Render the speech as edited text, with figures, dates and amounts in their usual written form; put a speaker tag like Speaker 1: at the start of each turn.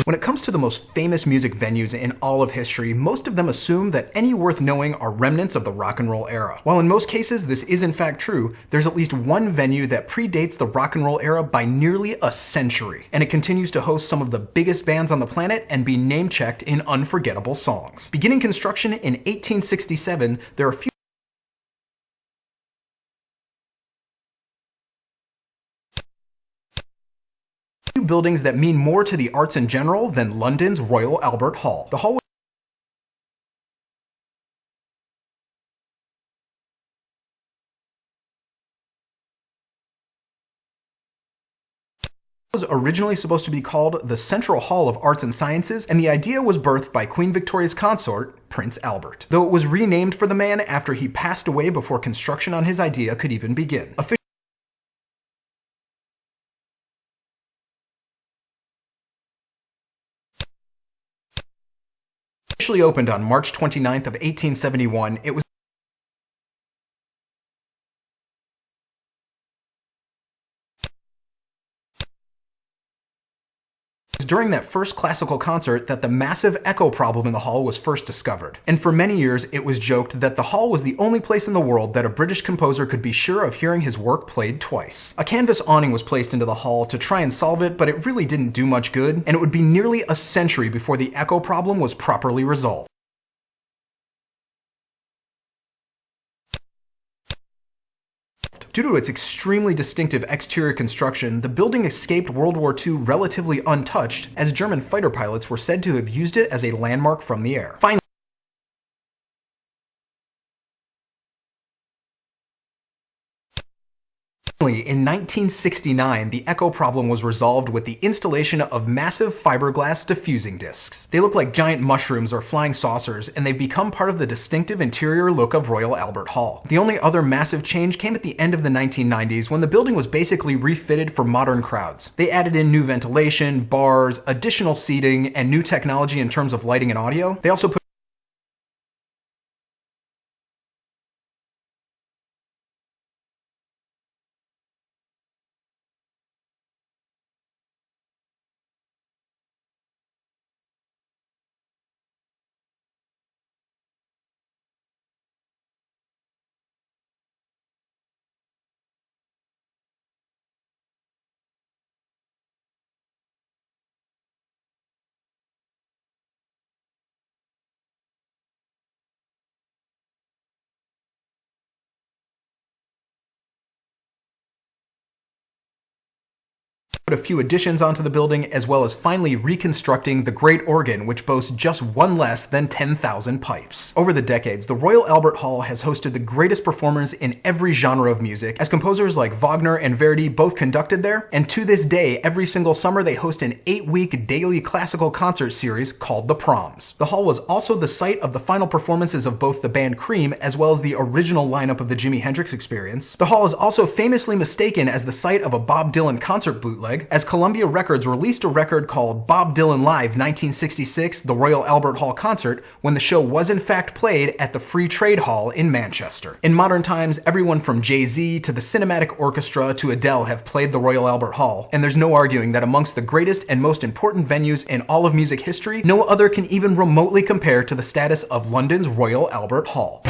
Speaker 1: When it comes to the most famous music venues in all of history, most of them assume that any worth knowing are remnants of the rock and roll era. While in most cases this is in fact true, there's at least one venue that predates the rock and roll era by nearly a century, and it continues to host some of the biggest bands on the planet and be name-checked in unforgettable songs. Beginning construction in 1867, there are few buildings that mean more to the arts in general than London's Royal Albert Hall. The hall was originally supposed to be called the Central Hall of Arts and Sciences, and the idea was birthed by Queen Victoria's consort, Prince Albert, though it was renamed for the man after he passed away before construction on his idea could even begin. Officially opened on March 29th of 1871, it was during that first classical concert that the massive echo problem in the hall was first discovered. And for many years, it was joked that the hall was the only place in the world that a British composer could be sure of hearing his work played twice. A canvas awning was placed into the hall to try and solve it, but it really didn't do much good, and it would be nearly a century before the echo problem was properly resolved. Due to its extremely distinctive exterior construction, the building escaped World War II relatively untouched, as German fighter pilots were said to have used it as a landmark from the air. Finally, in 1969, the echo problem was resolved with the installation of massive fiberglass diffusing discs. They look like giant mushrooms or flying saucers, and they've become part of the distinctive interior look of Royal Albert Hall. The only other massive change came at the end of the 1990s, when the building was basically refitted for modern crowds. They added in new ventilation, bars, additional seating, and new technology in terms of lighting and audio. They also put a few additions onto the building, as well as finally reconstructing the great organ, which boasts just one less than 10,000 pipes. Over the decades, the Royal Albert Hall has hosted the greatest performers in every genre of music, as composers like Wagner and Verdi both conducted there, and to this day, every single summer they host an 8-week daily classical concert series called the Proms. The hall was also the site of the final performances of both the band Cream, as well as the original lineup of the Jimi Hendrix Experience. The hall is also famously mistaken as the site of a Bob Dylan concert bootleg, as Columbia Records released a record called Bob Dylan Live 1966, the Royal Albert Hall concert, when the show was in fact played at the Free Trade Hall in Manchester. In modern times, everyone from Jay-Z to the Cinematic Orchestra to Adele have played the Royal Albert Hall, and there's no arguing that amongst the greatest and most important venues in all of music history, no other can even remotely compare to the status of London's Royal Albert Hall.